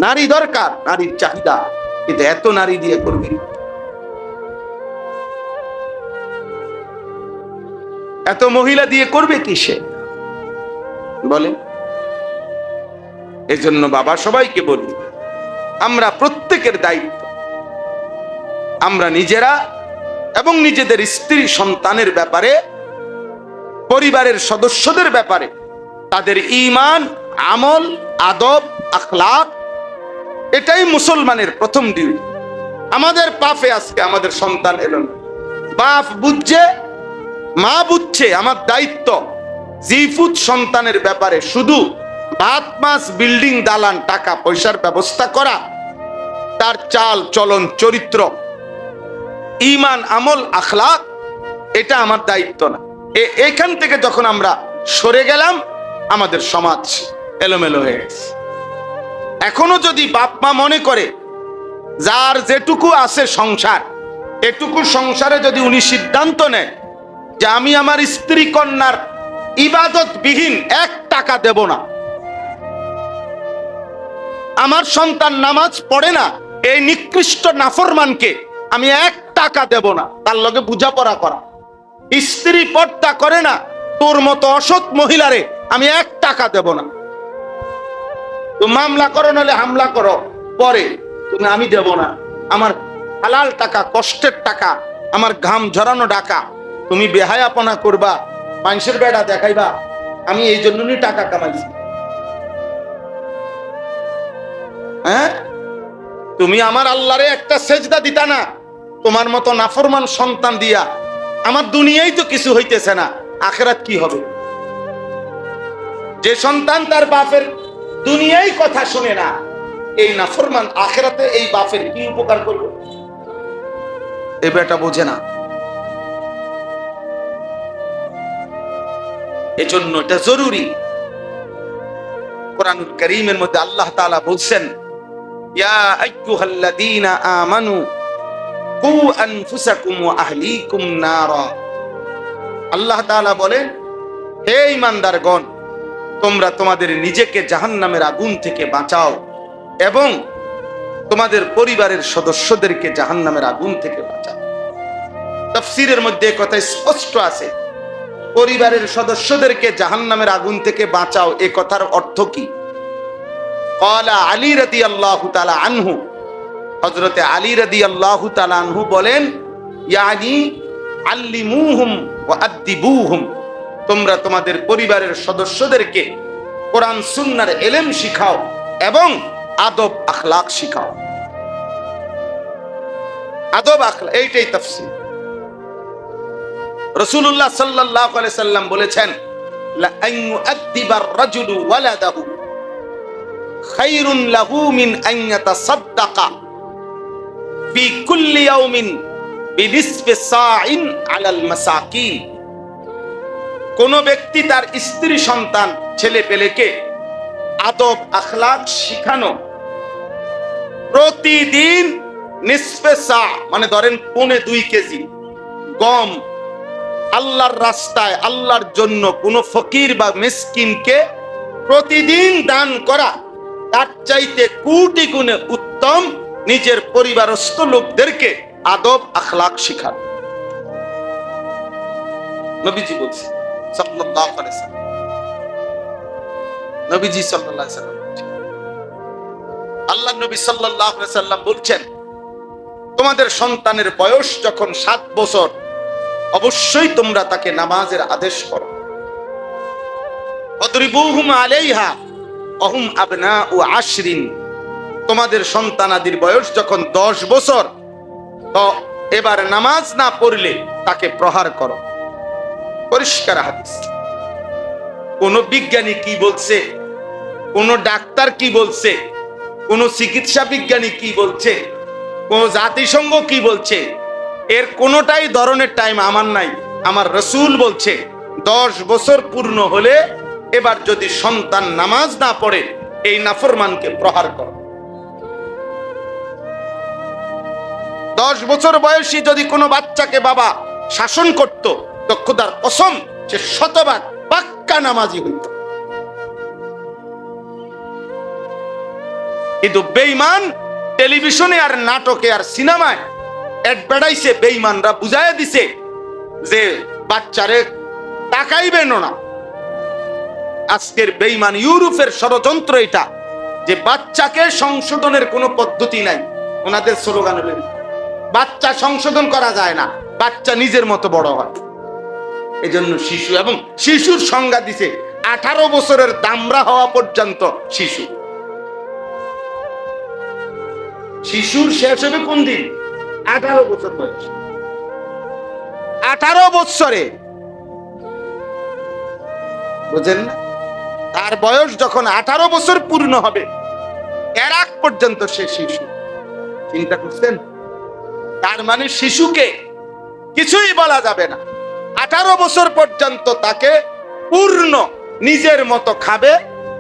নারী দরকার, নারীর চাহিদা, কিন্তু এত নারী দিয়ে করবি, এত মহিলা দিয়ে করবে কি সে বলে? এজন্য বাবা সবাইকে বলি, আমরা প্রত্যেকের দায়িত্ব, আমরা নিজেরা এবং নিজেদের স্ত্রী সন্তানের ব্যাপারে, পরিবারের সদস্যদের ব্যাপারে তাদের ঈমান, আমল, আদব, আখলাক, এটাই মুসলমানের প্রথম ডিউটি। আমাদের পাপে আজকে আমাদের সন্তান এলো না, বাপ বুঝছে, মা বুঝছে, আমার দায়িত্ব জিফুত সন্তানের ব্যাপারে শুধু ভাত মাছ, বিল্ডিং, দালান, টাকা পয়সার ব্যবস্থা করা, তার চাল চলন, চরিত্র, ঈমান, আমল, আখলাক, এটা আমার দায়িত্ব না। এখান থেকে যখন আমরা সরে গেলাম, আমাদের সমাজ এলোমেলো হয়ে গেছে। এখনো যদি বাপ মা মনে করে যার যেটুকু আছে সংসার, এটুকু সংসারে যদি উনি সিদ্ধান্ত নেয় যে আমি আমার স্ত্রী কন্যার ইবাদত বিহীন 1 টাকা দেব না, আমার সন্তান নামাজ পড়ে না, এই নিকৃষ্ট নাফরমানকে আমি 1 টাকা দেব না, তার লগে বোঝাপড়া করা, স্ত্রী পর্দা করে না, তোর মতো অসৎ মহিলারে আমি 1 টাকা দেব না, তো মামলা করো নাহলে হামলা করো, পরে তুমি আমি দেব না, আমার হালাল টাকা, কষ্টের টাকা, আমার ঘাম ঝরানো টাকা তুমি বেহায়াপনা করবা, মানুষের বেড়া দেখাইবা, আমি এই জন্যই টাকা কামাইছি। হ্যাঁ, তুমি আমার আল্লাহরে একটা সেজদা দিতা না, তোমার মতো নাফরমান সন্তান দিয়া আমার দুনিয়ায় তো কিছু হইতেছে না, আখিরাত কি হবে? যে সন্তান তার বাপের দুনিয়ায় কথা শুনে না, এই নাফরমান আখিরাতে এই বাপের কি উপকার করবে? এই বেটা বোঝে না। এজন্য এটা জরুরি। কোরআনুল কারীমের মধ্যে আল্লাহ তাআলা বলছেন, ইয়া আইয়ুহাল্লাযীনা আমানু কু আনফুসাকুম ওয়া আহলিকুম নারা। আল্লাহ তাআলা বলেন, হে ঈমানদারগণ, তোমরা তোমাদের নিজেকে জাহান্নামের আগুন থেকে বাঁচাও এবং তোমাদের পরিবারের সদস্যদেরকে জাহান্নামের আগুন থেকে বাঁচাও। তাফসীরের মধ্যে কথা স্পষ্ট আছে, পরিবারের সদস্যদেরকে জাহান্নামের আগুন থেকে বাঁচাও, এই কথার অর্থ কি? ক্বালা আলী রাদিয়াল্লাহু তাআলা আনহু, হযরতে আলী রাদিয়াল্লাহু তাআলা আনহু বলেন, ইয়ানি আল্লিমুহুম ওয়া আদ্দিবুহুম, তোমরা তোমাদের পরিবারের সদস্যদেরকে কোরআন সুন্নাহর ইলম শিখাও এবং আদব আখলাক শিখাও। আদব আখলাক, এইটাই তাফসীর। রাসূলুল্লাহ সাল্লাল্লাহু আলাইহি সাল্লাম বলেছেন, লা আন ইউআদ্দিবার রাজুলু ওয়ালাদাহু খায়রুন লাহু মিন আন ইয়াতাসাদ্দাকা ফি কুল্লি ইয়াউমিন বিনিসফি সাইন আলাল মাসাকিন। কোন ব্যক্তি তার স্ত্রী সন্তান, ছেলে পেলেকে আদব আখলাক শিখানো, প্রতিদিন নিসফে সা মানে ধরেন 1.25 কেজি গম আল্লাহর রাস্তায়, আল্লাহর জন্য কোন ফকির বা মিসকিনকে প্রতিদিন দান করা, তার চাইতে কোটি গুণে উত্তম নিজের পরিবারস্থ লোকদেরকে আদব আখলাক শিখানো। নবীজি বলছে সাল্লাল্লাহু আলাইহি সাল্লাম, নবীজি সাল্লাল্লাহু আলাইহি সাল্লাম, আল্লাহর নবী সাল্লাল্লাহু আলাইহি সাল্লাম বলছেন, তোমাদের সন্তানের বয়স যখন 7 বছর, অবশ্যই তোমরা তাকে নামাজের আদেশ করো। ওয়াদরিবুহুম আলাইহা ওয়াহুম আবনাউ আশরিন, তোমাদের সন্তানাদির বয়স যখন 10 বছর, তো এবার নামাজ না পড়লে তাকে প্রহার করো। পরিষ্কার হাদিস। কোন বিজ্ঞানী কি বলছে, কোন ডাক্তার কি বলছে, কোন চিকিৎসা বিজ্ঞানী কি বলছে, কোন জাতিসংঘ কি বলছে, এর কোনটাই ধরনের টাইম আমার নাই। আমার রাসূল বলছে 10 বছর পূর্ণ হলে এবার যদি সন্তান নামাজ না পড়ে, এই নাফরমানকে প্রহার করো। 10 বছর বয়সী যদি কোনো বাচ্চাকে বাবা শাসন করত, তো খোদার কসম সে শতভাগ পাক্কা নামাজি হইত। কিন্তু বেঈমান টেলিভিশনে আর নাটকে আর সিনেমায় অ্যাডভার্টাইজে বেঈমানরা বুঝাইয়া দিছে যে বাচ্চারে তাকাইবেন না। আজকের বেঈমান ইউরোপের ষড়যন্ত্র এটা, যে বাচ্চাকে সংশোধনের কোনো পদ্ধতি নাই। ওনাদের স্লোগান হলেন বাচ্চা সংশোধন করা যায় না, বাচ্চা নিজের মতো বড় হয়। এই জন্য শিশু, এবং শিশুর সংজ্ঞা দিছে 18 বছরের দামড়া হওয়া পর্যন্ত শিশু। শিশুর শেষ হবে কোন দিন? 18 বছর বয়স। 18 বছরে, বুঝেন না? তার বয়স যখন 18 বছর পূর্ণ হবে, এর আগ পর্যন্ত সে শিশু। চিন্তা করছেন? তার মানে শিশুকে কিছুই বলা যাবে না। 18 বছর পর্যন্ত তাকে পূর্ণ নিজের মতো খাবে,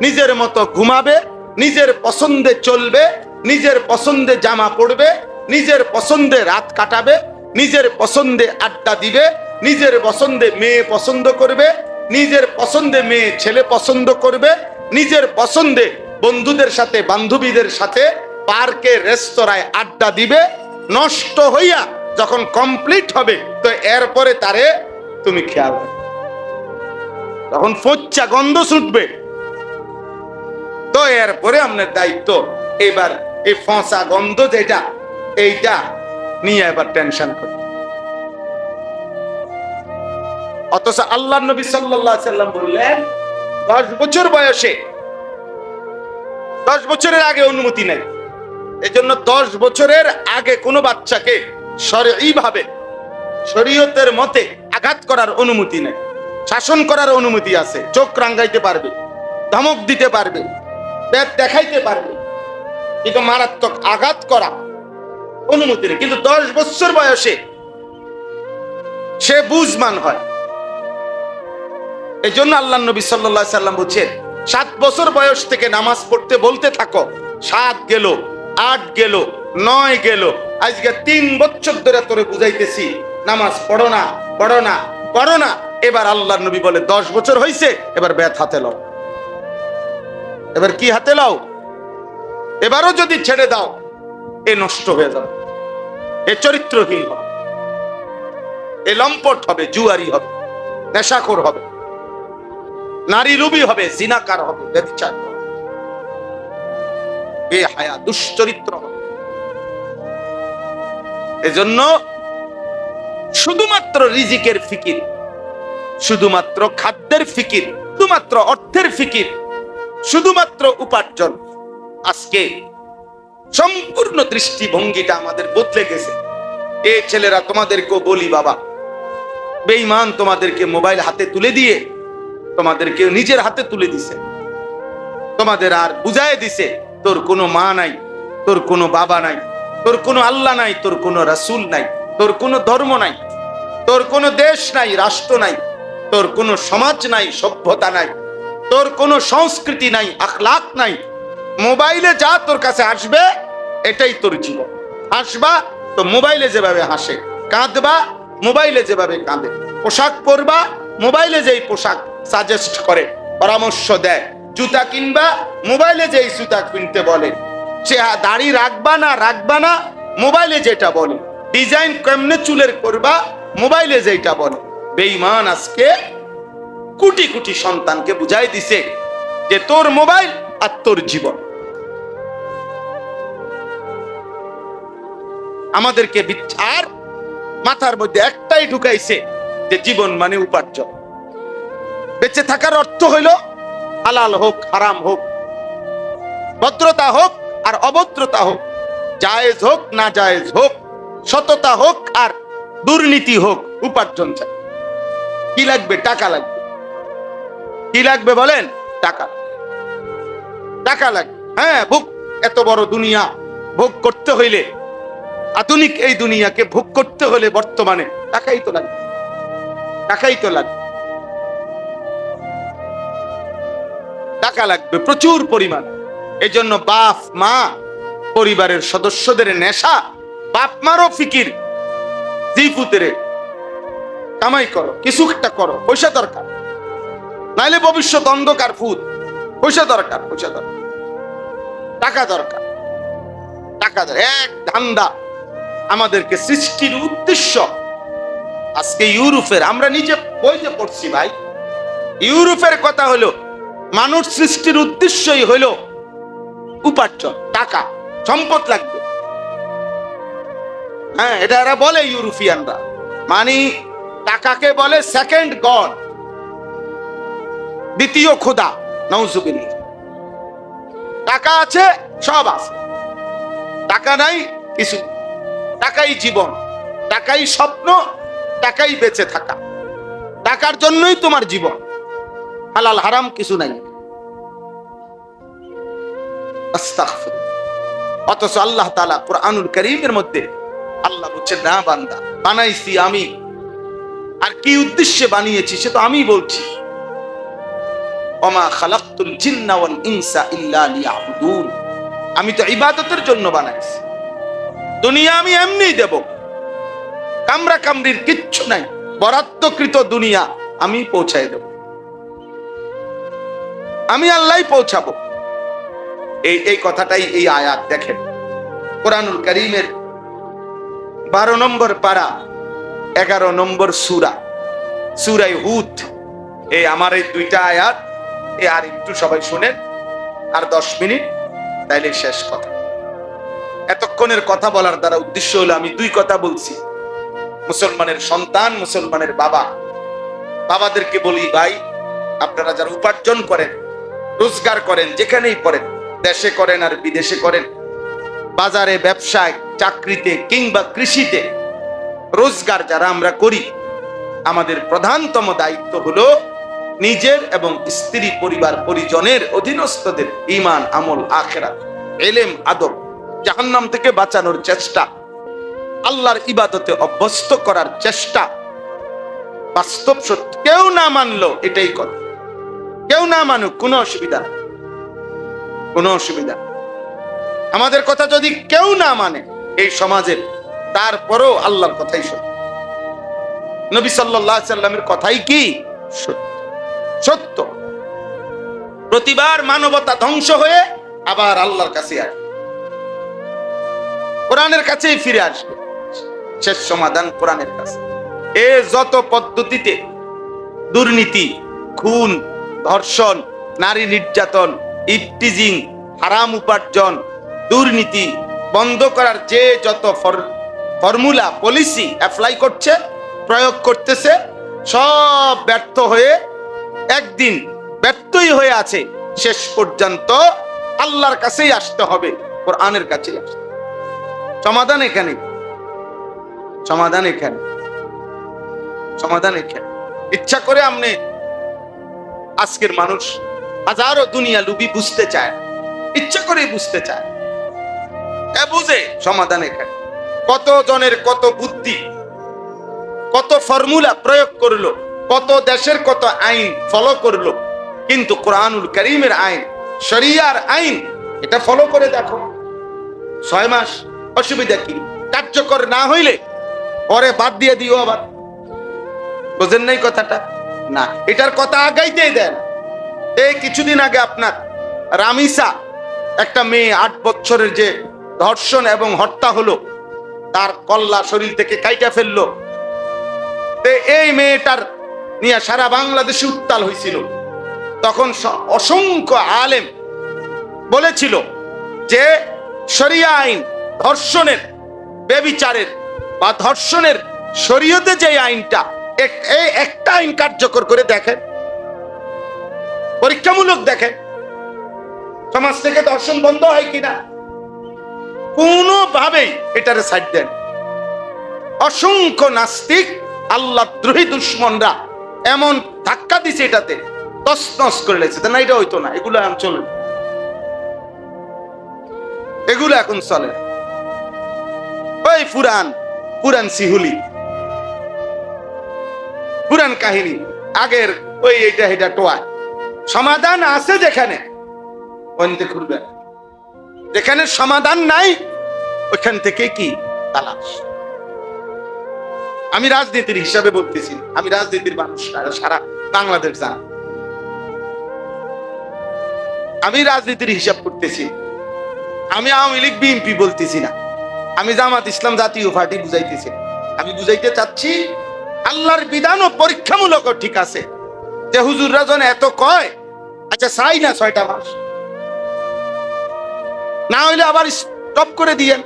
নিজের মতো ঘুমাবে, নিজের পছন্দে চলবে, নিজের পছন্দে জামা পরবে, নিজের পছন্দে রাত কাটাবে, নিজের পছন্দে আড্ডা দিবে, নিজের পছন্দে মেয়ে পছন্দ করবে, নিজের পছন্দে মেয়ে ছেলে পছন্দ করবে, নিজের পছন্দে বন্ধুদের সাথে বান্ধবীদের সাথে পার্কে রেস্তোরাঁয় আড্ডা দিবে। নষ্ট হইয়া যখন কমপ্লিট হবে, তো এরপরে তারে তুমি খেয়াল রাখো, তখন ফচ্চা গন্ধ ছুটবে। তো এরপরে আপনার দায়িত্ব এবার এই ফসা গন্ধ যেটা, এইটা নিয়ে এবার টেনশন করে। অথচ আল্লাহ নবী সাল্লাল্লাহু আলাইহি সাল্লাম বললেন 10 বছর বয়সে, 10 বছরের আগে অনুমতি নেই। এজন্য 10 বছরের আগে কোনো বাচ্চাকে শরঈ ভাবে, শরীয়তের মতে আঘাত করার অনুমতি নেই। শাসন করার অনুমতি আছে, চোখ রাঙ্গাইতে পারবে, ধমক দিতে পারবে, পেট দেখাইতে পারবে, কিন্তু মারাত্মক আঘাত করা অনুমতি নেই। কিন্তু 10 বছর বয়সে সে বুঝমান হয়। এই জন্য আল্লাহ নবী সাল্লাল্লাহু আলাইহি সাল্লাম বলছেন 7 বছর বয়স থেকে নামাজ পড়তে বলতে থাকো। 7 গেল, 8 গেল, 9 গেল, আজকে 3 বছর ধরে তোরে বুঝাইতেছি নামাজ পড়ো না, পড়ো না, পড়ো না। এবার আল্লাহ নবী বলে 10 বছর হয়েছে, এবার ব্যাত হাতে লও। এবার কি হাতে লও? এবারও যদি ছেড়ে দাও, এ নষ্ট হয়ে যাবে, এ চরিত্রহীন হবে, এ লম্পট হবে, জুয়ারি হবে, নেশাখোর হবে, নারী রূপী হবে, জিনাকার হবে, ব্যভিচার হবে, বেহায়া দুশ্চরিত্র হবে। এজন্য শুধুমাত্র রিজিকের ফিকির, শুধুমাত্র খাদ্যের ফিকির, শুধুমাত্র অর্থের ফিকির, শুধুমাত্র উপার্জন, আজকে সম্পূর্ণ দৃষ্টিভঙ্গিটা আমাদের বদলে গেছে। এই ছেলেরা, তোমাদেরকেও বলি বাবা, বেঈমান তোমাদেরকে মোবাইল হাতে তুলে দিয়ে তোমাদেরকে নিজের হাতে তুলে দিছে। তোমাদের আর বুঝায় দিছে তোর কোনো মা নাই, তোর কোনো বাবা নাই, তোর কোনো আল্লাহ নাই, তোর কোনো রাসূল নাই, তোর কোনো ধর্ম নাই, তোর কোনো দেশ নাই, রাষ্ট্র নাই, তোর কোনো সমাজ নাই, সভ্যতা নাই, তোর কোনো সংস্কৃতি নাই, আখলাক নাই। মোবাইলে যা তোর কাছে আসবে এটাই তোর জীবন। হাসবা তো মোবাইলে যেভাবে হাসে, কাঁদবা মোবাইলে যেভাবে কাঁদে, পোশাক পরবা মোবাইলে যেই পোশাক সাজেস্ট করে, পরামর্শ দেয়, জুতা কিনবা মোবাইলে যেই জুতা কিনতে বলে, সে দাড়ি রাখবা না রাখবা না মোবাইলে যেটা বলে, ডিজাইন কেমনে চুলের করবা মোবাইলে যেটা বলে। বেঈমান আজকে কোটি কোটি সন্তানকে বুঝাই দিছে যে তোর মোবাইল আর তোর জীবন। আমাদেরকে বিচার মাথার মধ্যে একটাই ঢুকাইছে যে জীবন মানে উপার্জন। বেঁচে থাকার অর্থ হইল হালাল হোক হারাম হোক, ভদ্রতা হোক আর অভদ্রতা হোক, জায়েজ হোক না জায়েজ হোক, সততা হোক আর দুর্নীতি হোক, উপার্জন চাই। কি লাগবে? টাকা লাগবে। কি লাগবে বলেন? টাকা। টাকা লাগবে। হ্যাঁ, ভোগ, এত বড় দুনিয়া ভোগ করতে হইলে, আধুনিক এই দুনিয়াকে ভোগ করতে হলে বর্তমানে টাকাই তো লাগবে, টাকাই তো লাগবে, টাকা লাগবে প্রচুর পরিমাণ। এই জন্য বাপ মা পরিবারের সদস্যদের নেশা, বাপ মারও ফিকির, জিপুতের কামাই করো, কিছু একটা করো, পয়সা দরকার, নাইলে ভবিষ্যৎ অন্ধকার ফুট। পয়সা দরকার, পয়সা দরকার, টাকা দরকার। 1000 এক ধান্দা আমাদেরকে সৃষ্টির উদ্দেশ্য। আজকে ইউরোপের, আমরা নিজে বইতে পড়ছি ভাই, ইউরোপের কথা হলো মানুষ সৃষ্টির উদ্দেশ্যই হলো উপার্জন, টাকা, সম্পদ লাগবে। হ্যাঁ, এটা এরা বলে ইউরোপিয়ানরা, মানে টাকাকে বলে সেকেন্ড গড, দ্বিতীয় খোদা। নাউজুবিল্লাহ। টাকা আছে, সব আছে, টাকা নাই কিছু। টাকাই জীবন, টাকাই স্বপ্ন, টাকাই বেঁচে থাকা, টাকার জন্যই তোমার জীবন। হালাল হারাম কিছু নাই। আস্তাগফিরুল্লাহ। অথচ আল্লাহ তাআলা কুরআনুল কারীমের মধ্যে আল্লাহ বলছেন, না বান্দা, বানাইছি আমি, আর কি উদ্দেশ্যে বানিয়েছি সে তো আমি বলছি। ওমা খালাকতুল জিন্না ওয়াল ইনসা ইল্লা লিয়াবুদুন। আমি তো ইবাদতের জন্য বানাইছি। দুনিয়া আমি এমনিই দেব, কামরা কামরির কিচ্ছু নাই, বরাদ্দকৃত দুনিয়া আমি পৌঁছায় দেব, আমি আল্লাহই পৌঁছাবো। এই কথাটাই এই আয়াত। দেখেন কোরআনুল কারীমের 12 নম্বর পারা 11 নম্বর সূরা, সূরা হুদ। এই আমার এই দুইটা আয়াত, আর একটু সবাই শুনেন, আর 10 মিনিট তাইলে শেষ কথা। এতক্ষণের কথা বলার দ্বারা উদ্দেশ্য হলো আমি দুই কথা বলছি। মুসলমানের সন্তান, মুসলমানের বাবা, বাবাদেরকে বলি, ভাই আপনারা যারা উপার্জন করেন, রোজগার করেন, যেখানেই করেন, দেশে করেন আর বিদেশে করেন, বাজারে, ব্যবসায়, চাকরিতে কিংবা কৃষিতে রোজগার যারা আমরা করি, আমাদের প্রধানতম দায়িত্ব হলো নিজের এবং স্ত্রী, পরিবার, পরিজনের, অধীনস্থদের ঈমান, আমল, আখিরাত, ইলম, আদব, জাহান্নাম থেকে বাঁচানোর চেষ্টা, আল্লাহর ইবাদতে অভ্যস্ত করার চেষ্টা। বাস্তব সত্য, কেউ না মানলো এটাই কথা, কেউ না মানুক কোনো অসুবিধা নেই, কোনো অসুবিধা। আমাদের কথা যদি কেউ না মানে এই সমাজের, তারপরেও আল্লাহর কথাই সত্য, নবী সাল্লাল্লাহু আলাইহি সাল্লামের কথাই কি সত্য। সত্য। প্রতিবার মানবতা ধ্বংস হয়ে আবার আল্লাহর কাছে আসবে, কোরআনের কাছেই ফিরে আসবে। শেষ সমাধান কোরআনের কাছে। এ যত পদ্ধতিতে দুর্নীতি, খুন, ধর্ষণ, নারী নির্যাতন, ইফটিজিং, হারাম উপার্জন, দুর্নীতি বন্ধ করার যে যত ফর্মুলা, পলিসি অ্যাপ্লাই করছে, প্রয়োগ করতেছে, সব ব্যর্থ হয়ে একদিন ব্যর্থই হয়ে আছে। শেষ পর্যন্ত আল্লাহর কাছেই আসতে হবে, কোরআনের কাছেই আসতে। সমাধান এখানে, সমাধান এখানে, সমাধান এখানে। ইচ্ছা করে আমনে আজকের মানুষ হাজারো দুনিয়া লুবি বুঝতে চায়, ইচ্ছা করে বুঝতে চায়, বুঝে সমাধান এখানে। কত জনের কত বুদ্ধি, কত ফর্মুলা প্রয়োগ করলো, কত দেশের কত আইন ফলো করলো, কিন্তু কোরআনুল কারীমের আইন, শরিয়ার আইন, এটা ফলো করে দেখো 6 মাস, অসুবিধা কি? কার্যকর না হইলে পরে বাদ দিয়ে দিও আবার। বুঝেন নাই কথাটা? না, এটার কথা আগাইতেই দেন। এই কিছুদিন আগে আপনার রামিসা, একটা মেয়ে 8 বছরের, যে ধর্ষণ এবং হত্যা হলো, তার কল্লা শরীর থেকে কাইটা ফেললো। এই মেয়েটার নিয়ে সারা বাংলাদেশে উত্তাল হয়েছিল। তখন অসংখ্য আলেম বলেছিল যে শরিয়া আইন, ধর্ষণের, বেবিচারের বা ধর্ষণের শরীয়তে যে আইনটা, এই একটা আইন কার্যকর করে দেখেন, পরীক্ষামূলক দেখেন, সমাজ থেকে ধর্ষণ বন্ধ হয় কিনা। কোনোভাবেই এটারে সাইড দেন। অসংখ্য নাস্তিক, আল্লাহদ্রোহী দুশ্মনরা এমন ধাক্কা দিছে, এটাতে তছনছ করে লেগেছে। না, এটা হইতো না, এগুলো এখন চলে, এগুলো এখন চলে। ওই পুরান সিহুলি, পুরান কাহিনী, আগের ওই এইটা এটা টোয়া। সমাধান আছে যেখানে, ওইতে খুলবে, যেখানে সমাধান নাই ওইখান থেকে কি তালাশ। আমি রাজনীতির হিসাবে বলতেছি, আমি রাজনীতির মানুষ, সারা বাংলাদেশ জান, আমি রাজনীতির হিসাব করতেছি। আমি আওয়ামী লীগ বিএনপি বলতেছি না, আমি জামাত ইসলাম জাতীয় পার্টি বুঝাইতেছি না। আমি বুঝাইতে চাচ্ছি আল্লাহর বিধানও পরীক্ষামূলক ঠিক আছে। যে হুজুররা জন এত কয়, আচ্ছা চাই না 6টা মাস, না হইলে আবার স্টপ করে দিয়েন।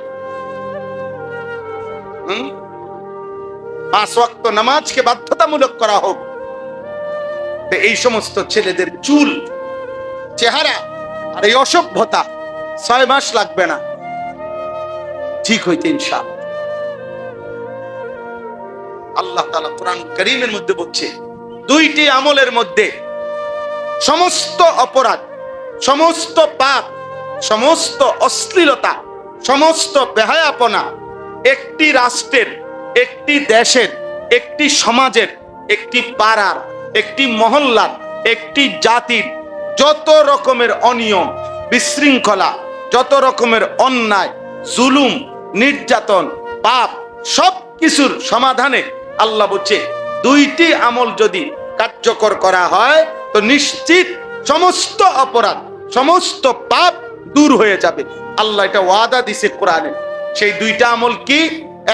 5 ওয়াক্ত নামাজকে বাধ্যতামূলক করা হোক। এই সমস্ত ছেলেদের চুল, চেহারা আর এই অসভ্যতা 6 মাস লাগবে না ঠিক হইতে ইনশাআল্লাহ। আল্লাহ তাআলা কোরআন কারীমের মধ্যে বলছে 2টি আমলের মধ্যে সমস্ত অপরাধ, সমস্ত পাপ, সমস্ত অশ্লীলতা, সমস্ত বেহায়াপনা একটি রাষ্ট্রের, একটি দেশের, একটি সমাজের, একটি পাড়ার, একটি মহল্লার, একটি জাতির যত রকমের অনিয়ম, বিশৃঙ্খলা, যত রকমের অন্যায়, জুলুম, নির্যাতন, পাপ, সব কিছুর সমাধানে আল্লাহ বলছে 2টি আমল যদি কার্যকর করা হয় তো নিশ্চিত সমস্ত অপরাধ, সমস্ত পাপ দূর হয়ে যাবে। আল্লাহ এটা ওয়াদা দিছে কোরআনে। সেই 2টা আমল কি?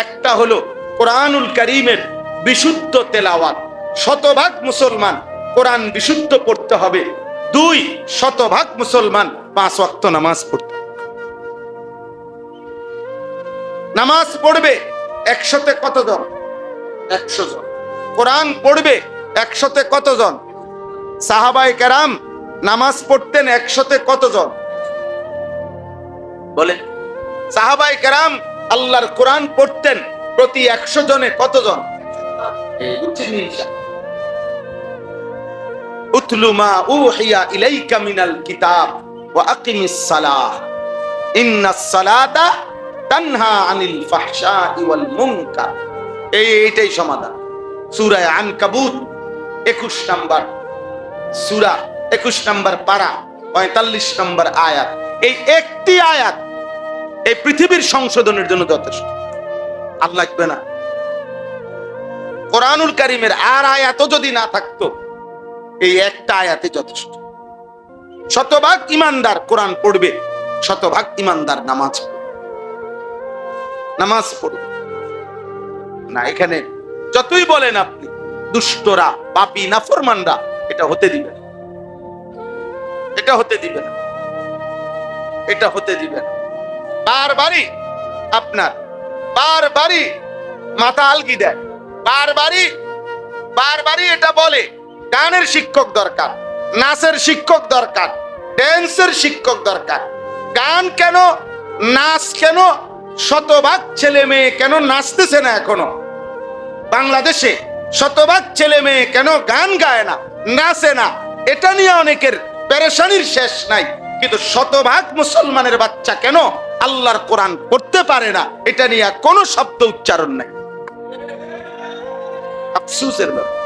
একটা হলো কোরআনুল কারীমের বিশুদ্ধ তেলাওয়াত, 100% মুসলমান কোরআন বিশুদ্ধ পড়তে হবে। 2, 100% মুসলমান 5 ওয়াক্ত নামাজ পড়তে। নামাজ পড়বে 100তে কতজন? 100 জন। কোরআন পড়বে 100তে কতজন? সাহাবায়ে কেরাম নামাজ পড়তেন 100তে কতজন? বলে সাহাবায়ে কেরাম আল্লাহর কোরআন পড়তেন প্রতি 100 জনে কতজন? উতলু মা উহিয়া ইলাইকা মিনাল কিতাব ওয়া আকিমিস সালাহ ইন্নাস সালাতা তানহা আনিল ফাহশাই ওয়াল মুনকার। এইটাই সমাধান। সূরা আনকাবুত 21 নম্বর সূরা, 21 নম্বর পারা, 45 নম্বর আয়াত। এই একটি আয়াত এই পৃথিবীর সংশোধনের জন্য যথেষ্ট। আর লাগবে না। কোরআনুল কারীমের আর আয়াতও যদি না থাকতো, এই একটা আয়াতে যথেষ্ট। 100% ইমানদার কোরআন পড়বে, 100% ইমানদার নামাজ পড়বে না। এখানে যতই বলেন আপনি দুষ্টরা, পাপী, নাফরমানরা এটা হতে দিবে না, এটা হতে দিবে না, এটা হতে দিবে না। বারবারই মাথা আলগি দেয়, বারবারই এটা বলে গানের শিক্ষক দরকার, নাচের শিক্ষক দরকার, ড্যান্সের শিক্ষক দরকার। গান কেন, নাচ কেন, 100% ছেলে মেয়ে কেন নাচতেছে না এখনো? বাংলাদেশে 100% ছেলে মেয়ে কেন গান গায় না, নাচে না? এটা নিয়ে অনেকের পেরেশানির শেষ নাই। কিন্তু 100% মুসলমানের বাচ্চা কেন আল্লাহর কোরআন পড়তে পারে না, এটা নিয়ে কোনো শব্দ উচ্চারণ নাই। আফসোসের ব্যাপার।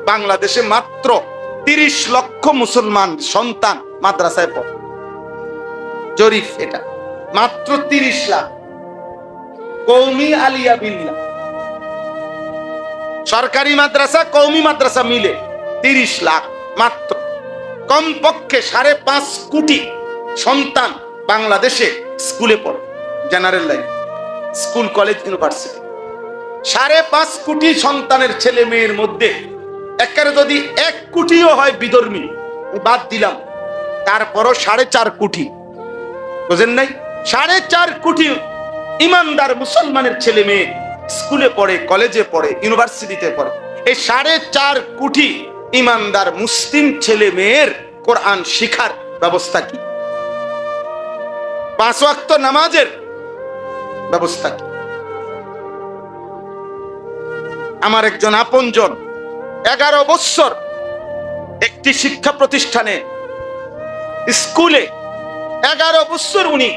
বাংলাদেশে মাত্র 30 লক্ষ মুসলমান সন্তান মাদ্রাসায় পড়ে। জরিফ এটা, মাত্র 30 লাখ। কওমি আলিয়া বিল্লাহ, সরকারি মাদ্রাসা, কওমি মাদ্রাসা মিলে 30 লাখ মাত্র। কমপক্ষে 5.5 কোটি সন্তান বাংলাদেশে স্কুলে পড়ে, general line, school, college, university. 5.5 কোটি সন্তানের ছেলে মেয়ের মধ্যে একেবারে যদি 1 কোটিও হয় বিধর্মী, বাদ দিলাম, তারপরও 4.5 কোটি, বুঝেন নাই? 4.5 কোটি ইমানদার মুসলমানের ছেলে মেয়ে স্কুলে পড়ে, কলেজে পড়ে, ইউনিভার্সিটিতে পড়ে। এই 4.5 কোটি ইমানদার মুসলিম ছেলে মেয়ের কোরআন শিখার ব্যবস্থা কি? 5 ওয়াক্ত নামাজের ব্যবস্থা কি? আমার একজন আপনজন 11 বছর একটি শিক্ষা প্রতিষ্ঠানে, স্কুলে 11 বছর উনি,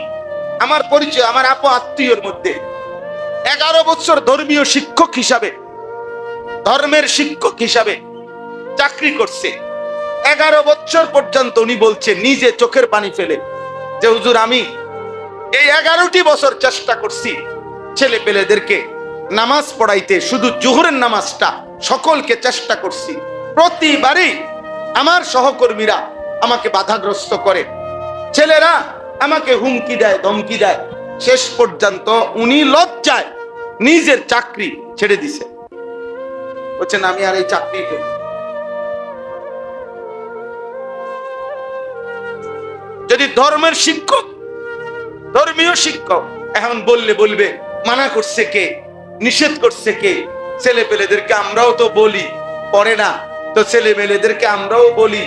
আমার পরিচয়, আমার আপন আত্মীয়র মধ্যে 11 বছর ধর্মীয় শিক্ষক হিসাবে, ধর্মের শিক্ষক হিসাবে চাকরি করছে। 11 বছর পর্যন্ত উনি বলছে নিজে চোখের পানি ফেলে যে হুজুর আমি এই 11টি বছর চেষ্টা করছি ছেলে পেলেদেরকে নামাজ পড়াইতে, শুধু জোহরের নামাজটা সকলকে চেষ্টা করছি। প্রতিবারই আমার সহকর্মীরা আমাকে বাধাগ্রস্ত করে, ছেলেরা আমাকে হুমকি দেয়, ধমকি দেয়, শেষ পর্যন্ত উনি লজ্জায় নিজের চাকরি ছেড়ে দিছে, বলছেন আমি আর এই চাকরি করি। যদি ধর্মের শিক্ষক, ধর্মীয় শিক্ষক, এখন বলবে মানা করছে কে, নিষেধ করছে কে? ছেলে পেলেদেরকে আমরাও তো বলি, পড়ে না তো। ছেলে মেয়েদেরকে আমরাও বলি,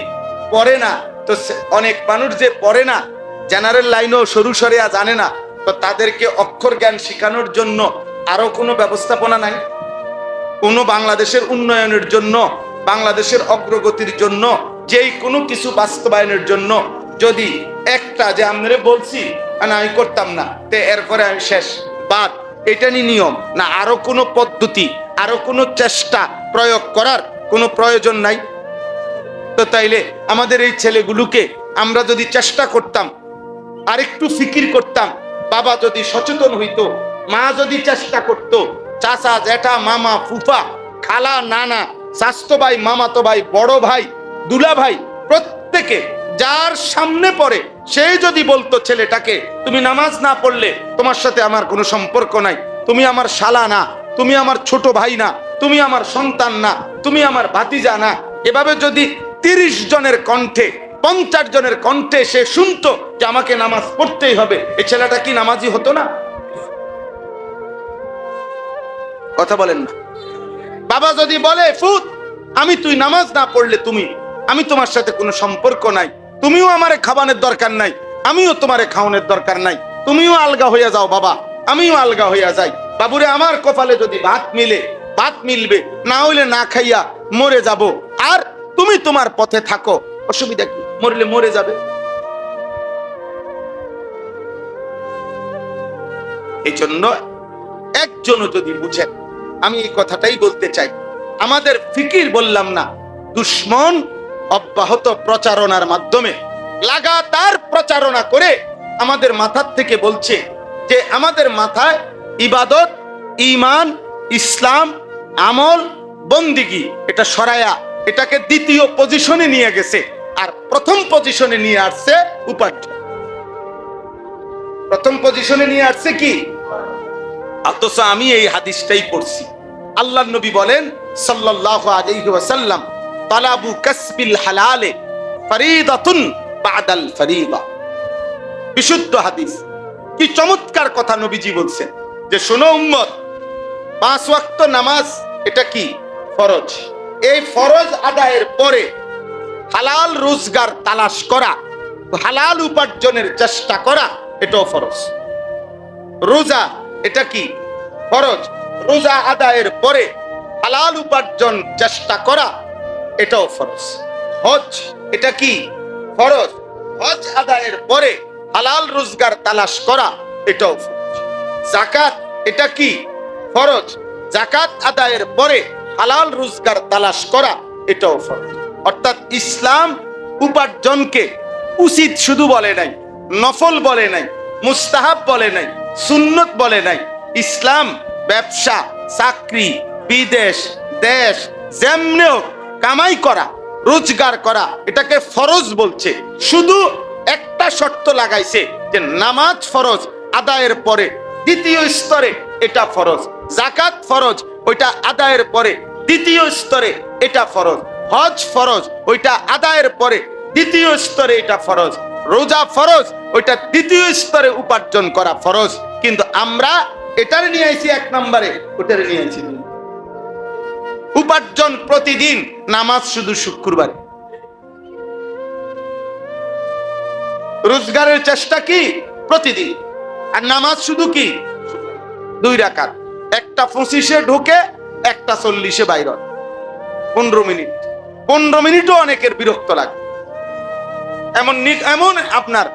পড়ে না তো। অনেক মানুষ যে পড়ে না, জেনারেল লাইনও সরু সরিয়া জানে না, তো তাদেরকে অক্ষর জ্ঞান শেখানোর জন্য আরো কোনো ব্যবস্থাপনা নাই? কোনো বাংলাদেশের উন্নয়নের জন্য, বাংলাদেশের অগ্রগতির জন্য, যেই কোনো কিছু বাস্তবায়নের জন্য যদি একটা যে আমরা বলছি আমি করতাম না, তে এরপরে আমি শেষ, বাদ, এটা নিয়ম না? আরো কোনো পদ্ধতি, আরো কোনো চেষ্টা প্রয়োগ করার কোনো প্রয়োজন নাই? তো তাইলে আমাদের এই ছেলেগুলোকে আমরা যদি চেষ্টা করতাম, আরেকটু ফিকির করতাম, বাবা যদি সচেতন হইতো, মা যদি চেষ্টা করত, চাচা, জ্যাঠা, মামা, ফুফা, খালা, নানা, স্বাস্থ্য ভাই, মামাতো ভাই, বড় ভাই, দুলা ভাই, প্রত্যেকে যার সামনে পড়ে সেই যদি বলতো ছেলেটাকে, তুমি নামাজ না পড়লে তোমার সাথে আমার কোনো সম্পর্ক নাই, তুমি আমার শালা না, তুমি আমার ছোট ভাই না, তুমি আমার সন্তান না, তুমি আমার ভাতিজা না, এভাবে যদি 30 জনের কণ্ঠে, 50 জনের কণ্ঠে সে শুনতো যে আমাকে নামাজ পড়তেই হবে, এই ছেলেটা কি নামাজি হতো না? কথা বলেন না? বাবা যদি বলে, ফুত, তুই নামাজ না পড়লে আমি তোমার সাথে কোনো সম্পর্ক নাই, তুমিও আমারে খাওয়ানোর দরকার নাই, আমিও তোমারে খাওয়ানোর দরকার নাই, তুমিও আলগা হইয়া যাও বাবা, আমিও আলগা হইয়া যাই, বাবুরে আমার কপালে যদি ভাত মিলে ভাত মিলবে, না হইলে না খাইয়া মরে যাব, আর তুমি তোমার পথে থাকো, অসুবিধা কি? মরলে মরে যাবে। এই জন্য একজনও যদি বুঝেন, আমি এই কথাটাই বলতে চাই, আমাদের ফিকির বললাম না, দুশ্মন অব্যাহত প্রচারণার মাধ্যমে লাগাতার প্রচারণা করে আমাদের মাথার থেকে বলছে যে আমাদের মাথায় ইবাদত, ঈমান, ইসলাম, আমল, বন্দিগি এটা সরায়া এটাকে দ্বিতীয় পজিশনে নিয়ে গেছে, আর প্রথম পজিশনে নিয়ে আসছে উপার্জন। প্রথম পজিশনে নিয়ে আসছে কি? অথচ আমি এই হাদিসটাই পড়ছি, আল্লাহর নবী বলেন সাল্লাল্লাহু আলাইহি ওয়াসাল্লাম, তালাবু কাসবিল হালালে ফরিদাতুন বাদাল ফরিদা। বিশুদ্ধ হাদিস, কি চমৎকার কথা নবীজি বলছেন যে শোনো উম্মত, 5 ওয়াক্ত নামাজ এটা কি? ফরজ। এই ফরজ আদায়ের পরে হালাল রোজগার তালাশ করা, হালাল উপার্জনের চেষ্টা করা, এটাও ফরজ। রোজা এটা কি? ফরজ। রোজা আদায়ের পরে হালাল উপার্জন চেষ্টা করা, এটাও ফরজ। হজ এটা কি? ফরজ। হজ আদায়ের পরে হালাল রোজগার তালাশ করা, এটাও ফরজ। যাকাত এটা কি? ফরজ। যাকাত আদায়ের পরে হালাল রোজগার তালাশ করা, এটাও ফরজ। অর্থাৎ ইসলাম উপার্জনকে উচিত শুধু বলে নাই, নফল বলে নাই, মুস্তাহাব বলে নাই, সুন্নত বলে নাই। ইসলাম ব্যবসা, চাকরি, বিদেশ, দেশ, যেমনেও কামাই করা, রোজগার করা, এটাকে ফরজ বলছে। শুধু একটা শর্ত লাগাইছে যে নামাজ ফরজ আদায়ের পরে দ্বিতীয় স্তরে এটা ফরজ, যাকাত ফরজ ওইটা আদায়ের পরে দ্বিতীয় স্তরে এটা ফরজ, হজ ফরজ ওইটা আদায়ের পরে দ্বিতীয় স্তরে এটা ফরজ, রোজা ফরজ ওইটা দ্বিতীয় স্তরে উপার্জন করা ফরজ। কিন্তু আমরা এটার নিয়ে আইছি 1 নম্বরে, ওটার নিয়ে আইছি উপার্জন প্রতিদিন, নামাজ শুধু শুক্রবার। রোজগারের চেষ্টা কি? প্রতিদিন। আর নামাজ শুধু কি? 2 রাকাত, একটা 25-এ ঢুকে, একটা 40-এ বাইর হয়। 15 মিনিট, 15 মিনিটও অনেকের বিরক্ত লাগে। এমন আপনার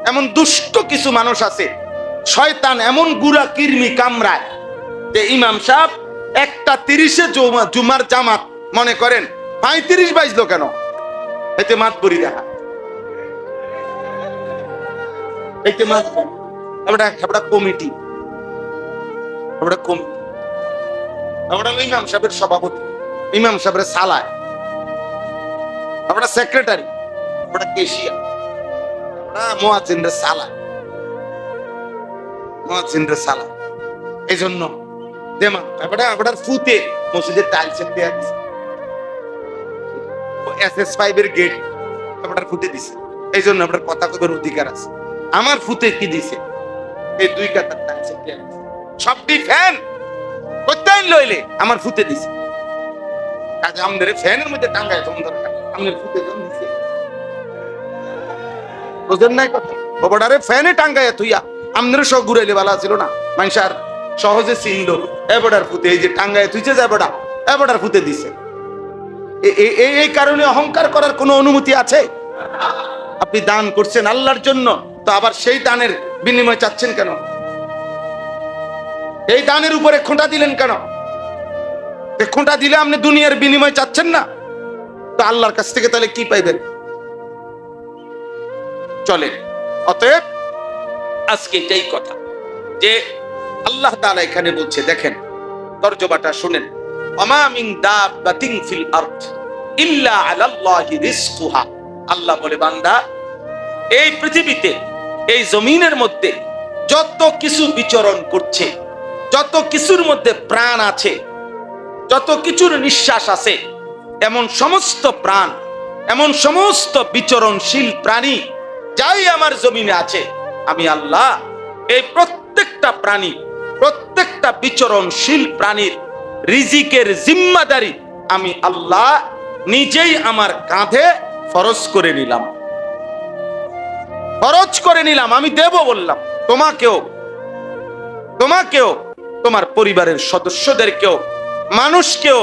এমন দুষ্ট কিছু মানুষ আছে, শয়তান এমন গুড়া কিরমি কামড়ায় যে ইমাম সাহেব 1:30-এ জুমার জামাত মনে করেন 35 বাজলো কেন, এতে মাতবরি দেখা, এতে মাত আমরা কমিটি, আমরা ইমাম সাহেবের সভাপতি, ইমাম সাহেবের সালায়, আমরা সেক্রেটারি, আমরা কেশিয়া, মুয়াজ্জিনরে সালা, মুয়াজ্জিনরে সালা। এই জন্য দেমা আপনার ফুতে মসজিদের টাইলসের দেয়া দিছে, SS5 এর গেট আপনার ফুটে দিছে। এই জন্য আপনার কথা কবার অধিকার আছে। আমার ফুতে কি দিছে? এই 2 কাতার টাইলসের দেয়া দিছে, সবটি ফ্যান কোথায় লইলে আমার ফুতে দিছে। কাজে আমাদের ফ্যানের মধ্যে টাঙ্গায় তোমার দরকার, আমাদের ফুতে জন দিছে। বুঝেন নাই কথা? বাবাডারে ফ্যানে টাঙ্গায় তুইয়া আমাদের সব ঘুরাইলে ভালো ছিল না, মানুষ আর সহজে চিনলো এবড়ার ফুতে। এই যে টাঙ্গায় তুইছে যে এবড়ার ফুতে দিছে। এই কারণে অহংকার করার কোনো অনুমতি আছে? আপনি দান করছেন আল্লাহর জন্য, তো আবার সেই দানের বিনিময় চাচ্ছেন কেন? এই দানের উপরে খোঁটা দিলেন কেন? খোঁটা দিলে আপনি দুনিয়ার বিনিময় চাচ্ছেন না, তো আল্লাহর কাছ থেকে তাহলে কি পাইবেন? চলে অতএব আজকে এটাই কথা যে আল্লাহ তাআলা এখানে বলছে, দেখেন তরজমাটা শুনেন, ওমা মিন দাব্বাতিন ফিল আরদ ইল্লা আলাল্লাহি রিজকুহা। আল্লাহ বলে, বান্দা এই পৃথিবীতে এই জমিনের মধ্যে যত কিছু বিচরণ করছে, যত কিছুর মধ্যে প্রাণ আছে, যত কিছুর নিঃশ্বাস আছে, এমন সমস্ত প্রাণ, এমন সমস্ত বিচরণশীল প্রাণী যাই আমার জমিনে আছে, আমি আল্লাহ এই প্রত্যেকটা প্রাণী, প্রত্যেকটা বিচরণশীল প্রাণীর রিজিকের জিম্মাদারি আমি আল্লাহ নিজেই আমার কাঁধে ফরজ করে নিলাম। ফরজ করে নিলাম, আমি দেব বললাম। তোমাকেও, তোমার পরিবারের সদস্যদেরকেও, মানুষকেও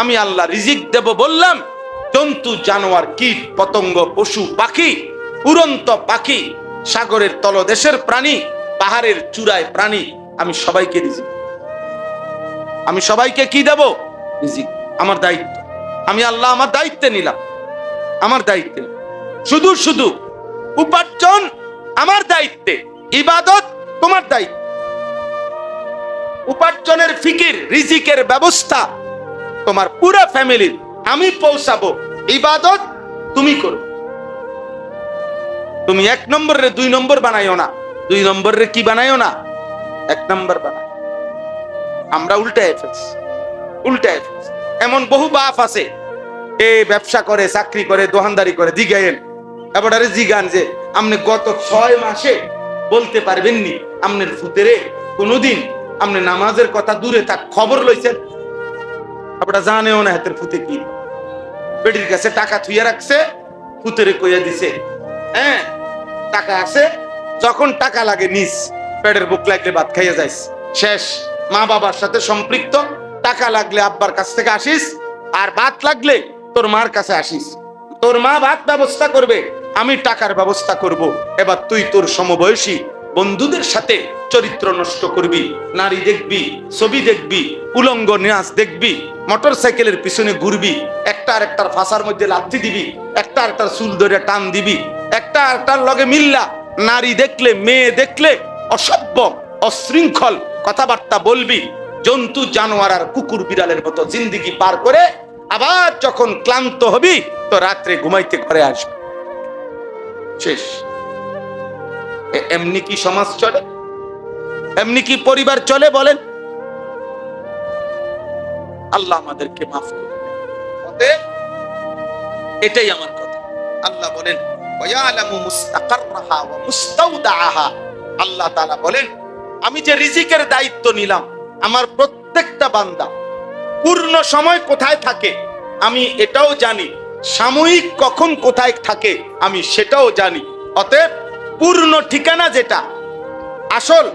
আমি আল্লাহ রিজিক দেব বললাম। জন্তু জানোয়ার, কীট পতঙ্গ, পশু পাখি, উড়ন্ত পাখি, সাগরের তলদেশের প্রাণী, পাহাড়ের চূড়ায় প্রাণী, আমি সবাইকে রিজিক, আমি সবাইকে কি দেব? রিজিক। আমার দায়িত্ব, আমি আল্লাহ আমার দায়িত্বে নিলাম, আমার দায়িত্বে। শুধু শুধু উপার্জন আমার দায়িত্বে, ইবাদত তোমার দায়িত্ব। উপার্জনের ফিকির, রিজিকের ব্যবস্থা তোমার পুরো ফ্যামিলির আমি পৌঁছাবো, ইবাদত তুমি করো। তুমি 1 নম্বরে 2 নম্বর বানাইও না, 2 নম্বরে কি বানাইও না, 1 নম্বর বানাই। আমরা উল্টায় ফেলছি, উল্টায় ফেলছি। এমন বহু বাপ আছে, এ ব্যবসা করে, চাকরি করে, দোকানদারি করে, জিগায়েন এবারে জিগান যে আপনি গত 6 মাসে বলতে পারবেননি আপনার ফুতেরে কোনোদিন আপনি নামাজের কথা দূরে থাক খবর লইছেন? আপনারা জানেও না হাতের ফুতে কি। বেটির কাছে টাকা থুইয়া রাখছে, ফুতেরে কইয়া দিছে, হ্যাঁ টাকা আছে, যখন টাকা লাগে নিস, পেটের বুক লাগলে ভাত খাইয়া যাইস, শেষ। মা বাবার সাথে সম্পৃক্ত, টাকা লাগলে আব্বার কাছ থেকে আসিস, আর ভাত লাগলে তোর মার কাছে আসিস। তোর মা ভাত ব্যবস্থা করবে, আমি টাকার ব্যবস্থা করব। এবার তুই তোর সমবয়সী বন্ধুদের সাথে চরিত্র নষ্ট করবি, নারী দেখবি, ছবি দেখবি, উলঙ্গ নাচ দেখবি, মোটর সাইকেলের পিছনে ঘুরবি, একটা আরেকটার ফাঁসার মধ্যে লাথি দিবি, একটা আরেকটার চুল ধরে টান দিবি, একটা আরেকটার লগে মিল্লা নারী দেখলে, মেয়ে দেখলে অসভ্য অশৃঙ্খল কথাবার্তা বলবি, জন্তু জানোয়ার আর কুকুর বিড়ালের মতো জিন্দেগি পার করে আবার যখন ক্লান্ত হবি তো রাত্রে ঘুমাইতে ঘরে আসবি, শেষ। এমনি কি সমাজ চলে? এমনি কি পরিবার চলে? বলেন। আল্লাহ আমাদেরকে মাফ করে। এটাই আমার কথা। আল্লাহ বলেন ওয়ায়ালামু মুস্তাকাররাহা ওয়া মুস্তাওদাআহা। আল্লাহ তাআলা বলেন, আমি যে রিজিকের দায়িত্ব নিলাম, আমার প্রত্যেকটা বান্দা পূর্ণ সময় কোথায় থাকে আমি এটাও জানি, সাময়িক কখন কোথায় থাকে আমি সেটাও জানি। অতএব পূর্ণ ঠিকানা যেটা আসল,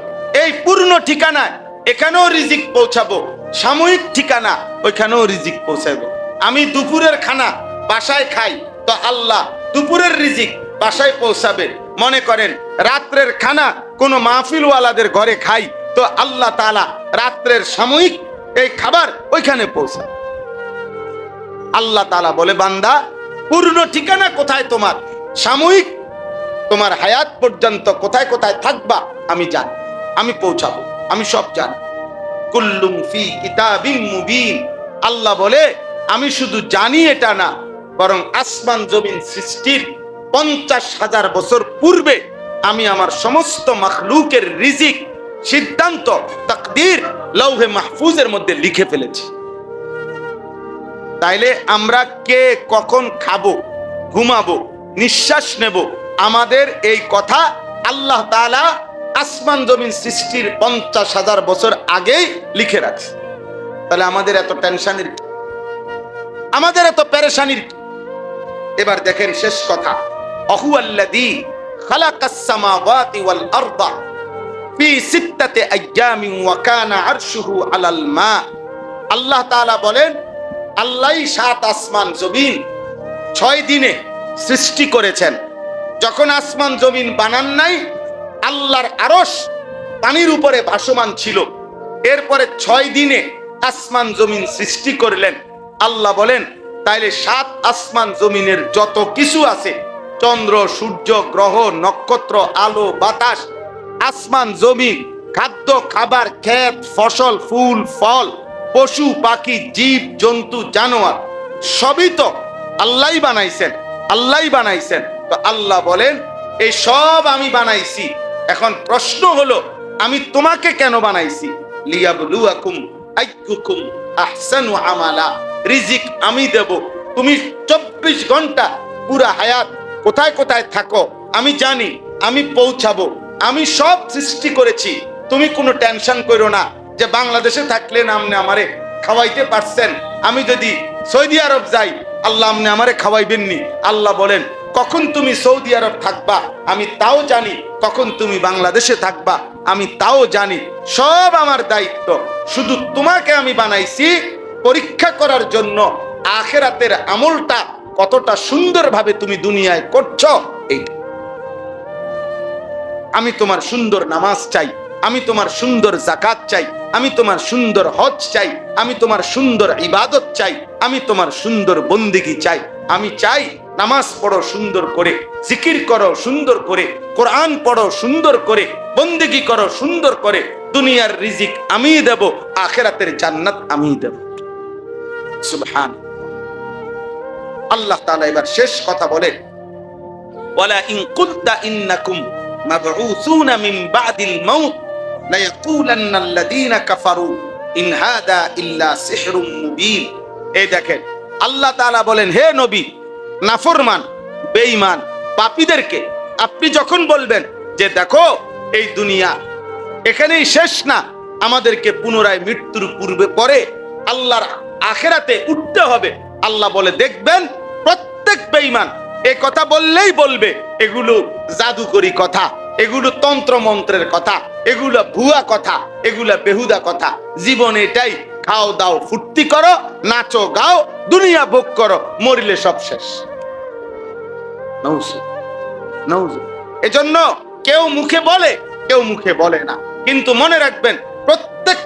এই পূর্ণ ঠিকানায় এখানেও রিজিক পৌঁছাবো, সাময়িক ঠিকানা ওইখানেও রিজিক পৌঁছাবো। আমি দুপুরের খানা বাসায় খাই, তো আল্লাহ দুপুরের রিজিক বাসায় পৌঁছাবে। মনে করেন রাত্রের খানা কোন মাহফিলওয়ালাদের ঘরে খাই, তো আল্লাহ তাআলা রাত্রের সাময়িক এই খাবার ওইখানে পৌঁছাবে। আল্লাহ তাআলা বলে, বান্দা পূর্ণ ঠিকানা কোথায় তোমার, সাময়িক তোমার হায়াত পর্যন্ত কোথায় কোথায় থাকবা আমি জানি, আমি পৌঁছাবো, আমি সব জানি। কুল্লুম ফি কিতাবিম মুবিন। আল্লাহ বলে, আমি শুধু জানি এটা না, বরং আসমান জমিন সৃষ্টির 50,000 বছর পূর্বে আমি আমার সমস্ত মাখলুকের রিজিক, সিদ্ধান্ত, তাকদীর লৌহে মাহফুজের মধ্যে লিখে ফেলেছি। তাইলে আমরা কে কখন খাবো, ঘুমাবো, নিঃশ্বাস নেব, আমাদের এই কথা আল্লাহ তাআলা আসমান জমিন সৃষ্টির 50,000 বছর আগেই লিখে রাখছে। তাহলে আমাদের এত টেনশনের কি? আমাদের এত পেরেশানির কি? এবার দেখেন শেষ কথা, আহুয়াল্লাযী খালাকাস সামাওয়াতি ওয়াল আরদা ফি সিত্তাতি আইয়ামিন ওয়া কানা আরশুহু আলাল মা। আল্লাহ তাআলা বলেন, আল্লাহই 7 আসমান জমিন 6 দিনে সৃষ্টি করেছেন। যখন আসমান জমিন বানান নাই, আল্লাহর আরশ পানির উপরে ভাসমান ছিল। এরপরে 6 দিনে আসমান জমিন সৃষ্টি করলেন। আল্লাহ বলেন, তাইলে 7 আসমান জমিনের যত কিছু আছে, চন্দ্র, সূর্য, গ্রহ, নক্ষত্র, আলো, বাতাস, আসমান জমিন, খাদ্য, খাবার, ক্ষেত, ফসল, ফুল, ফল, পশু, পাখি, জীব, জন্তু, জানোয়ার, সবই তো আল্লাহই বানাইছেন, আল্লাহই বানাইছেন। তো আল্লাহ বলেন, এই সব আমি বানাইছি। এখন প্রশ্ন হলো, আমি তোমাকে কেন বানাইছি? লিয়াবলুয়াকুম আইয়ুকুম আহসানু আমালা। রিজিক আমি দেব। তুমি 24 ঘন্টা পুরা হায়াত কোথায় কোথায় থাকো আমি জানি, আমি পৌঁছাবো। আমি সব সৃষ্টি করেছি। তুমি কোনো টেনশন করো না যে বাংলাদেশে থাকলে না আপনি আমারে খাওয়াইতে পারছেন, আমি যদি সৌদি আরব যাই আল্লাহ আপনি আমারে খাওয়াইবেননি। আল্লাহ বলেন, কখন তুমি সৌদি আরব থাকবা আমি তাও জানি, কখন তুমি বাংলাদেশে থাকবা আমি তাও জানি। সব আমার দায়িত্ব। শুধু তোমাকে আমি বানাইছি পরীক্ষা করার জন্য, আখিরাতের আমলটা কতটা সুন্দরভাবে তুমি দুনিয়ায় করছো এইটা। আমি তোমার সুন্দর নামাজ চাই, আমি তোমার সুন্দর যাকাত চাই, আমি তোমার সুন্দর হজ চাই, আমি তোমার সুন্দর ইবাদত চাই, আমি তোমার সুন্দর বন্দেগী চাই। আমি চাই নামাজ পড়ো সুন্দর করে, জিকির করো সুন্দর করে, কোরআন পড়ো সুন্দর করে, বন্দেগী করো সুন্দর করে। দুনিয়ার রিজিক আমিই দেব, আখিরাতের জান্নাত আমিই দেব। সুবহান আল্লাহ তাআলা এবার শেষ কথা বলেন, ওয়ালা ইন কুনতা ইন্নাকুম মাবউসুনা মিন বাদিল মাউত লায়াকুলান্নাল্লাযীনা কাফারু ইন হাদা ইল্লা সিহরুম মুবিন। এই দেখেন আল্লাহ তাআলা বলেন, হে নবী, নাফরমান, বেঈমান, পাপীদেরকে আপনি যখন বলবেন যে দেখো এই দুনিয়া এখানেই শেষ না, আমাদেরকে পুনরায় মৃত্যুর পূর্বে পরে আল্লাহর আখিরাতে উঠতে হবে। আল্লাহ বলে, দেখবেন প্রত্যেক বেঈমান এই কথা বললেই বলবে এগুলো জাদুকরি কথা, এগুলো তন্ত্র মন্ত্রের কথা, এগুলো ভুয়া কথা, এগুলো বেহুদা কথা। জীবন এটাই, খাও দাও ফুর্তি করো, নাচো গাও, দুনিয়া ভোগ করো, মরিলে সব শেষ। এজন্য কেউ মুখে বলে, কেউ মুখে বলে না, কিন্তু মনে রাখবেন প্রত্যেক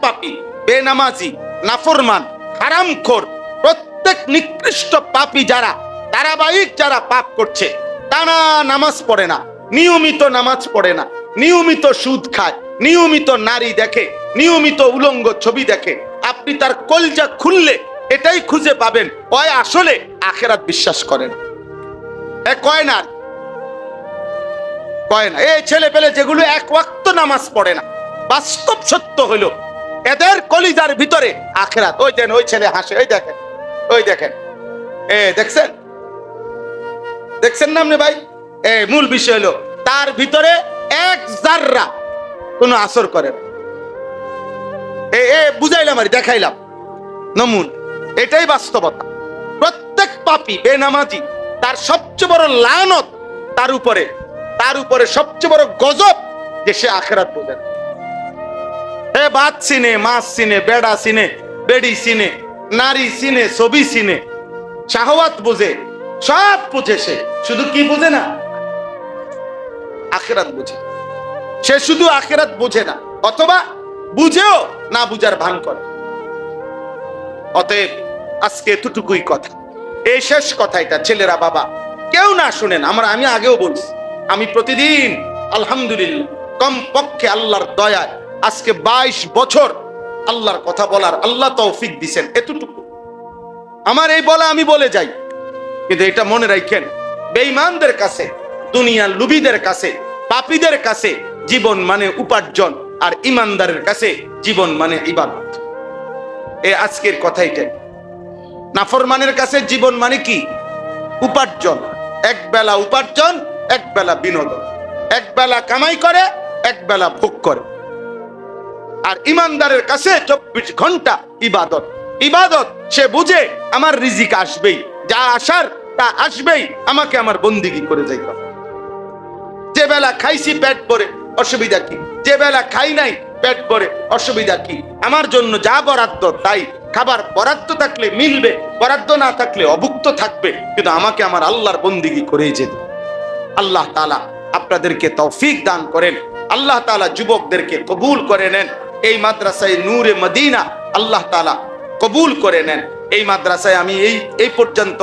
পাপী, বেনামাজি, নাফরমান, হারামখোর, প্রত্যেক নিকৃষ্ট পাপী যারা ধারাবাহিক যারা পাপ করছে, টানা নামাজ পড়ে না, নিয়মিত নামাজ পড়ে না, নিয়মিত সুদ খায়, নিয়মিত নারী দেখে, নিয়মিত উলঙ্গ ছবি দেখে, আপনি তার কলজা খুললে এটাই খুঁজে পাবেন ওই আসলে আখিরাত বিশ্বাস করেন। কয় না এই ছেলে পেলে যেগুলো এক ওয়াক্ত নামাজ পড়ে না, বাস্তব সত্য হলো এদের কলিজার ভিতরে আখিরাত। ওই দেন ওই ছেলে হাসে, ওই দেখেন, ওই দেখেন, দেখছেন না আপনি ভাই? মূল বিষয় হলো তার ভিতরে এক জাররা কোনো আসর করে না। বুঝাইলাম আর দেখাইলাম নমুন, এটাই বাস্তবতা। প্রত্যেক পাপী বেনামাজি তার সবচেয়ে বড় লানত তার উপরে সবচেয়ে বড় গজব যে সে আখিরাত বোঝে না। ভাত চিনে, মাছ চিনে, বেড়া চিনে, বেড়ি চিনে, নারী চিনে, ছবি চিনে, শাহওয়াত বোঝে, সব বুঝে, সে শুধু কি বোঝে না? আখিরাত বুঝে। সে শুধু আখিরাত বোঝে না, অথবা বুঝেও না বুঝার ভান করে। অতএব আজকে এতটুকুই কথা, এই শেষ কথা। এটা ছেলেরা বাবা কেউ না শুনেন, আমি আগেও বলছি, আমি প্রতিদিন আলহামদুলিল্লাহ কমপক্ষে আল্লাহর দয়ায় আজকে 22 বছর আল্লাহর কথা বলার আল্লাহ তৌফিক দিছেন। এতটুকু আমার এই বলা আমি বলে যাই, কিন্তু এটা মনে রাখেন, বেঈমানদের কাছে, দুনিয়ার লুভিদের কাছে, পাপীদের কাছে জীবন মানে উপার্জন, আর ইমানদারের কাছে জীবন মানে ইবাদত। এই আজকের কথা এটাই। নাফরমানের কাছে জীবন মানে কি? উপার্জন। এক বেলা উপার্জন, এক বেলা বিনোদন, এক বেলা কামাই করে, এক বেলা ভোগ করে। আর ইমানদারের কাছে 24 ঘন্টা ইবাদত। ইবাদত সে বুঝে আমার রিজিক আসবেই, যা আসার তা আসবেই, আমাকে আমার বন্দিগি করে যাইতে হবে। যে বেলা খাইছি পেট ভরে, অসুবিধা কি? যে বেলা খাই নাই পেট ভরে, অসুবিধা কি? আমার জন্য যা বরাদ্দ তাই খাবার, বরাদ্দ থাকলে মিলবে, বরাদ্দ না থাকলে অভুক্ত থাকবে, কিন্তু আমাকে আমার আল্লাহর বন্দিগি করেই যেতে। আল্লাহ তাআলা আপনাদেরকে তৌফিক দান করেন। আল্লাহ তাআলা যুবকদেরকে কবুল করে নেন। এই মাদ্রাসায় নূরে মদিনা আল্লাহ তাআলা কবুল করে নেন। এই মাদ্রাসায় আমি এই পর্যন্ত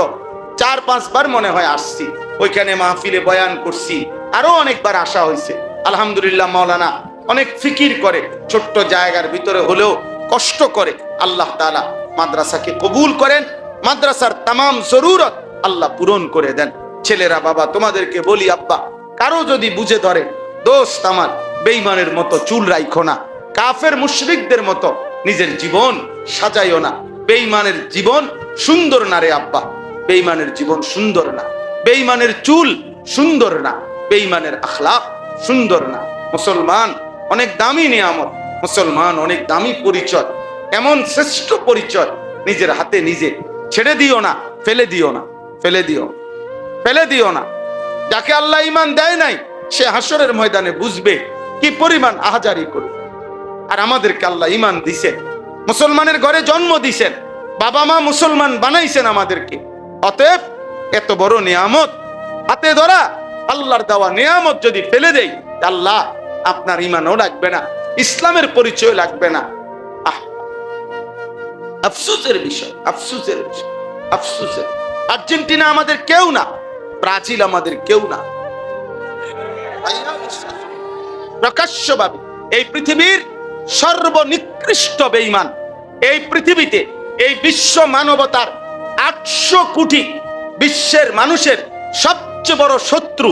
4-5 বার মনে হয় আসছি, ওইখানে মাহফিলে বয়ান করছি, আরো অনেকবার আসা হয়েছে। আলহামদুলিল্লাহ, মাওলানা অনেক ফিকির করে, ছোট্ট জায়গার ভিতরে হলেও কষ্ট করে। আল্লাহ তাআলা মাদ্রাসাকে কবুল করেন, মাদ্রাসার তামাম জরুরত আল্লাহ পূরণ করে দেন। ছেলেরা, বাবা তোমাদেরকে বলি, আব্বা কারো যদি বুঝে ধরে, দোস্ত আমার, বেঈমানের মতো চুল রাইখো না, কাফের মুশরিকদের মতো নিজের জীবন সাজাইও না। বেঈমানের জীবন সুন্দর না রে আব্বা, বেঈমানের জীবন সুন্দর না, বেঈমানের চুল সুন্দর না, বেঈমানের আখলাক সুন্দর না। মুসলমান অনেক দামি নিয়ামত, মুসলমান অনেক দামি পরিচয়, এমন শ্রেষ্ঠ পরিচয়, নিজের হাতে নিজে ছেড়ে দিও না, ফেলে দিও না, ফেলে দিও, ফেলে দিও না। যাকে আল্লাহ ঈমান দেয় নাই, সে হাসরের ময়দানে বুঝবে কি পরিমাণ আহাজারি করে। আর আমাদেরকে আল্লাহ ঈমান দিছেন, মুসলমানের ঘরে জন্ম দিছেন, বাবা মা মুসলমান বানাইছেন আমাদেরকে। অতএব এত বড় নিয়ামত হাতে ধরা, আল্লাহর দেওয়া নিয়ামত যদি ফেলে দেই, আল্লাহ আপনার ঈমানও লাগবে না, ইসলামের পরিচয় লাগবে না। আফসোসের বিষয়, আফসোসের বিষয়, আফসোসের। আর্জেন্টিনা আমাদের কেউ না, ব্রাজিল আমাদের কেউ না। প্রকাশ্যভাবে এই পৃথিবীর সর্বনিকৃষ্ট বেঈমান, এই পৃথিবীতে, এই বিশ্ব মানবতার 800 কোটি বিশ্বের মানুষের সবচেয়ে বড় শত্রু,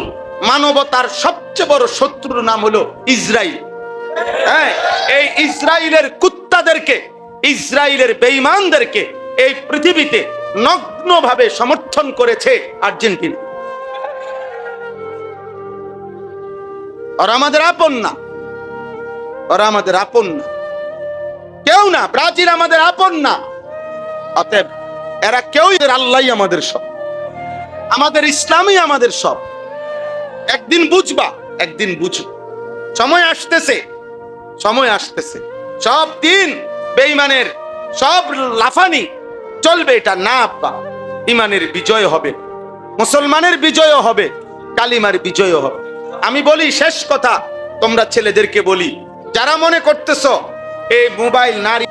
মানবতার সবচেয়ে বড় শত্রুর নাম হলো ইসরায়েল। হ্যাঁ, এই ইসরায়েলের কুত্তাদেরকে, ইসরায়েলের বেঈমানদেরকে এই পৃথিবীতে নগ্নভাবে সমর্থন করেছে আর্জেন্টিনা। ওরা আমাদের আপন না, ওরা আমাদের আপন না, কেউ না। ব্রাজিল আমাদের আপন না। অতএব এরা কেউই, আল্লাহই আমাদের সব, আমাদের ইসলামই আমাদের সব। একদিন বুঝবা, একদিন বুঝো, সময় আসতেছে, সময় আসতেছে। সব দিন বেঈমানের সব লাফানি চলবে, এটা না আব্বা। ইমানের বিজয় হবে, মুসলমানের বিজয় হবে, কালিমার বিজয় হবে। আমি বলি শেষ কথা, তোমরা ছেলেদেরকে বলি, যারা মনে করতেছো এই মোবাইল নারী